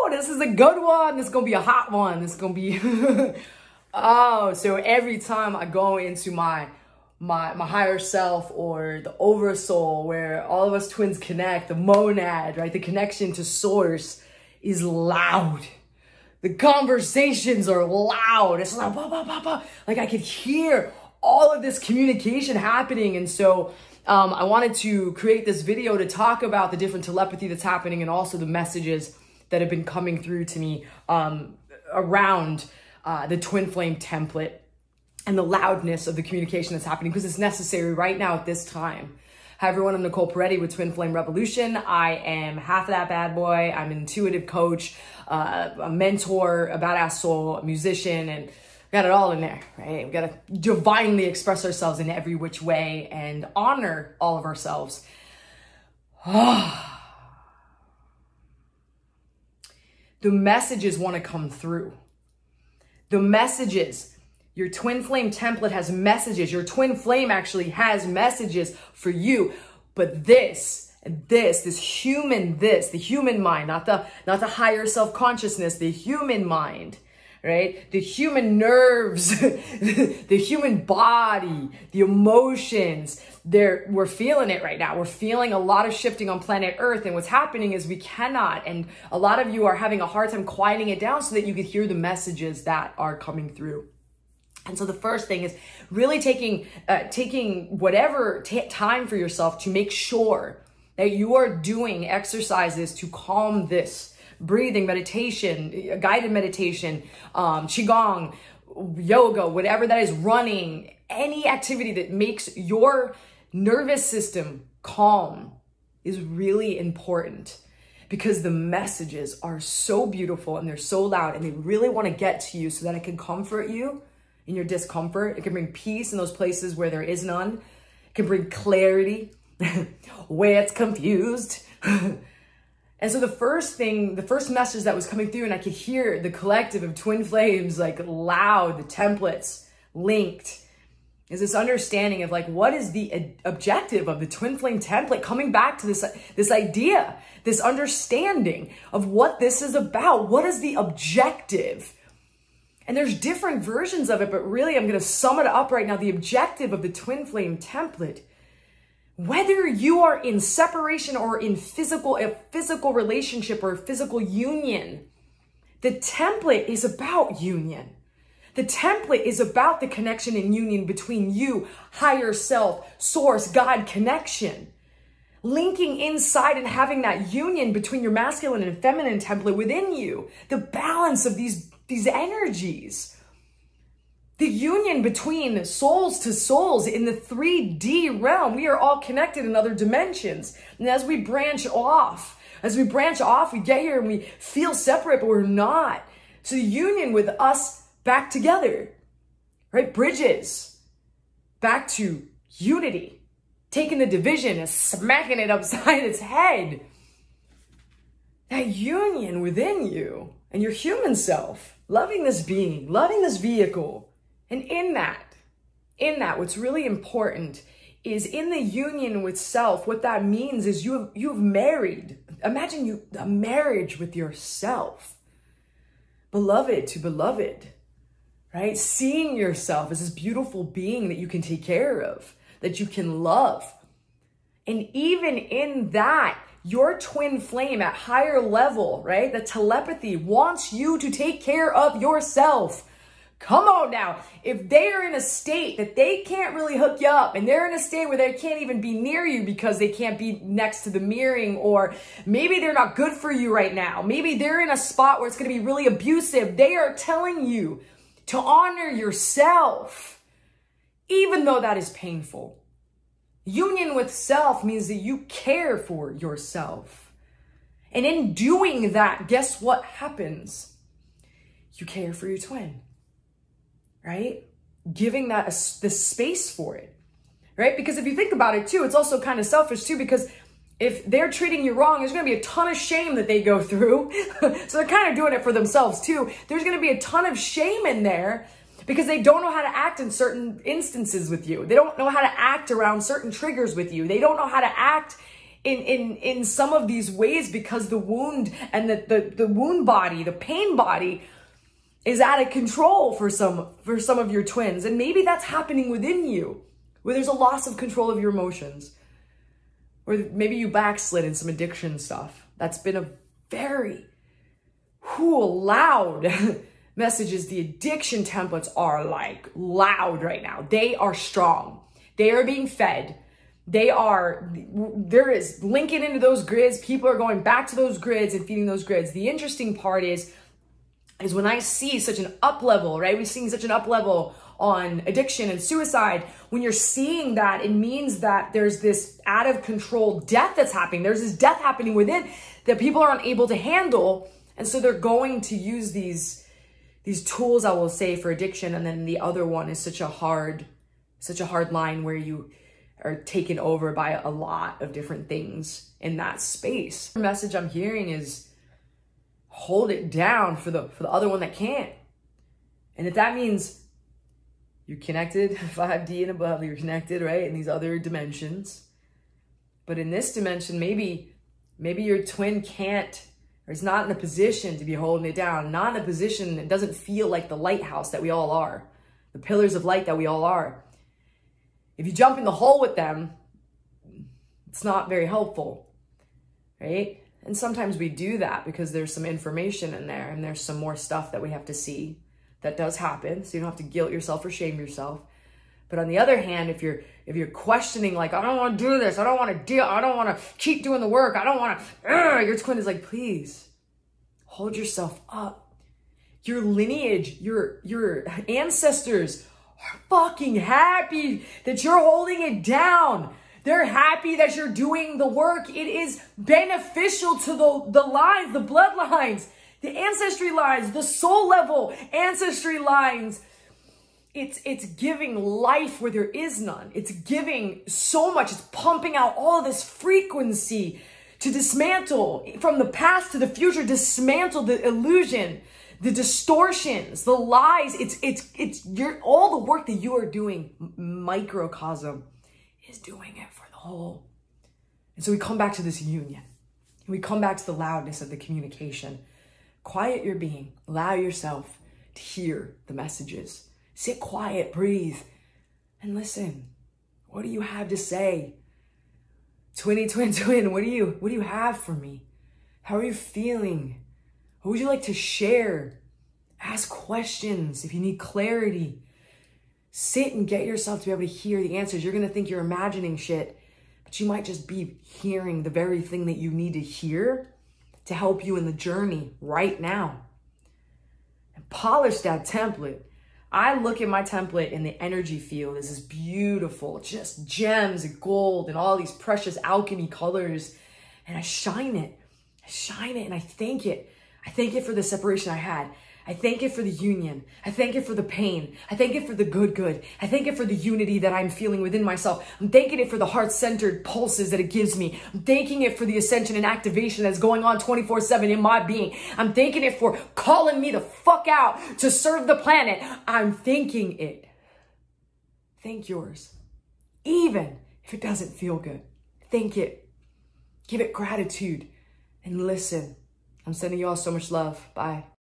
this is a good one. This is going to be a hot one. This is going to be, oh, so every time I go into my higher self or the oversoul where all of us twins connect, the monad, right? The connection to source is loud. The conversations are loud. It's like, bah, bah, bah, bah. Like I could hear all of this communication happening. And so I wanted to create this video to talk about the different telepathy that's happening and also the messages that have been coming through to me around the twin flame template and the loudness of the communication that's happening, because it's necessary right now at this time. Hi everyone, I'm Nicole with Twin Flame Revolution. I am half of that bad boy. I'm an intuitive coach, a mentor, a badass soul, a musician, and we got it all in there, right? We got to divinely express ourselves in every which way and honor all of ourselves. The messages want to come through. The messages. Your twin flame template has messages. Your twin flame actually has messages for you. But the human mind, not the higher self-consciousness, the human mind, right? The human nerves, the human body, the emotions, we're feeling it right now. We're feeling a lot of shifting on planet Earth. And what's happening is we cannot, and a lot of you are having a hard time quieting it down so that you could hear the messages that are coming through. And so the first thing is really taking whatever time for yourself to make sure that you are doing exercises to calm this. Breathing, meditation, guided meditation, qigong, yoga, whatever that is, running, any activity that makes your nervous system calm is really important, because the messages are so beautiful and they're so loud and they really want to get to you so that it can comfort you in your discomfort. It can bring peace in those places where there is none. It can bring clarity where it's confused. And so the first message that was coming through, and I could hear the collective of twin flames, like loud, the templates linked, is this understanding of like, what is the objective of the twin flame template? Coming back to this idea, this understanding of what this is about. What is the objective? And there's different versions of it, but really I'm going to sum it up right now. The objective of the twin flame template, whether you are in separation or in a physical relationship or a physical union, the template is about union. The template is about the connection and union between you, higher self, source, God connection. Linking inside and having that union between your masculine and feminine template within you. The balance of these energies. The union between souls to souls in the 3D realm. We are all connected in other dimensions. And as we branch off, we get here and we feel separate, but we're not. So the union with us back together, right? Bridges back to unity. Taking the division and smacking it upside its head. That union within you and your human self. Loving this being, loving this vehicle. And in that, what's really important is in the union with self, what that means is you've married. Imagine a marriage with yourself. Beloved to beloved, right? Seeing yourself as this beautiful being that you can take care of, that you can love. And even in that, your twin flame at higher level, right? The telepathy wants you to take care of yourself. Come on now. If they are in a state that they can't really hook you up and they're in a state where they can't even be near you because they can't be next to the mirroring, or maybe they're not good for you right now. Maybe they're in a spot where it's going to be really abusive. They are telling you to honor yourself, even though that is painful. Union with self means that you care for yourself. And in doing that, guess what happens? You care for your twin, right? Giving that the space for it, right? Because if you think about it too, it's also kind of selfish too, because if they're treating you wrong, there's going to be a ton of shame that they go through. So they're kind of doing it for themselves too. There's going to be a ton of shame in there because they don't know how to act in certain instances with you. They don't know how to act around certain triggers with you. They don't know how to act in some of these ways because the wound and the wound body, the pain body is out of control for some of your twins. And maybe that's happening within you, where there's a loss of control of your emotions. Or maybe you backslid in some addiction stuff. That's been a very loud messages. The addiction templates are like loud right now. They are strong. They are being fed. There is linking into those grids. People are going back to those grids and feeding those grids. The interesting part is when I see such an up level, right? We're seeing such an up level on addiction and suicide. When you're seeing that, it means that there's this out of control death that's happening. There's this death happening within that people are unable to handle. And so they're going to use these tools, I will say, for addiction. And then the other one is such a hard line where you are taken over by a lot of different things in that space. The message I'm hearing is hold it down for the other one that can't. And if that means you're connected 5D and above, you're connected, right? In these other dimensions. But in this dimension, maybe your twin can't, or is not in a position to be holding it down, not in a position, it doesn't feel like the lighthouse that we all are, the pillars of light that we all are. If you jump in the hole with them, it's not very helpful, right? And sometimes we do that because there's some information in there and there's some more stuff that we have to see. That does happen, so you don't have to guilt yourself or shame yourself. But on the other hand, if you're questioning, like, I don't want to do this, I don't want to keep doing the work, I don't want to, your twin is like, please, hold yourself up. Your lineage, your ancestors are fucking happy that you're holding it down. They're happy that you're doing the work. It is beneficial to the lines, the bloodlines, the ancestry lines, the soul level ancestry lines. It's giving life where there is none. It's giving so much. It's pumping out all this frequency to dismantle from the past to the future, dismantle the illusion, the distortions, the lies. All the work that you are doing, microcosm, is doing it for the whole. And so we come back to this union. We come back to the loudness of the communication. Quiet your being. Allow yourself to hear the messages. Sit quiet, breathe, and listen. What do you have to say? Twinny, twin, twin, what do you have for me? How are you feeling? What would you like to share? Ask questions if you need clarity. Sit and get yourself to be able to hear the answers. You're going to think you're imagining shit, but you might just be hearing the very thing that you need to hear to help you in the journey right now. And polish that template. I look at my template in the energy field as this beautiful, just gems and gold and all these precious alchemy colors. And I shine it. And I thank it. I thank it for the separation I had. I thank it for the union. I thank it for the pain. I thank it for the good. I thank it for the unity that I'm feeling within myself. I'm thanking it for the heart-centered pulses that it gives me. I'm thanking it for the ascension and activation that's going on 24/7 in my being. I'm thanking it for calling me the fuck out to serve the planet. I'm thanking it. Thank yours. Even if it doesn't feel good. Thank it. Give it gratitude and listen. I'm sending you all so much love. Bye.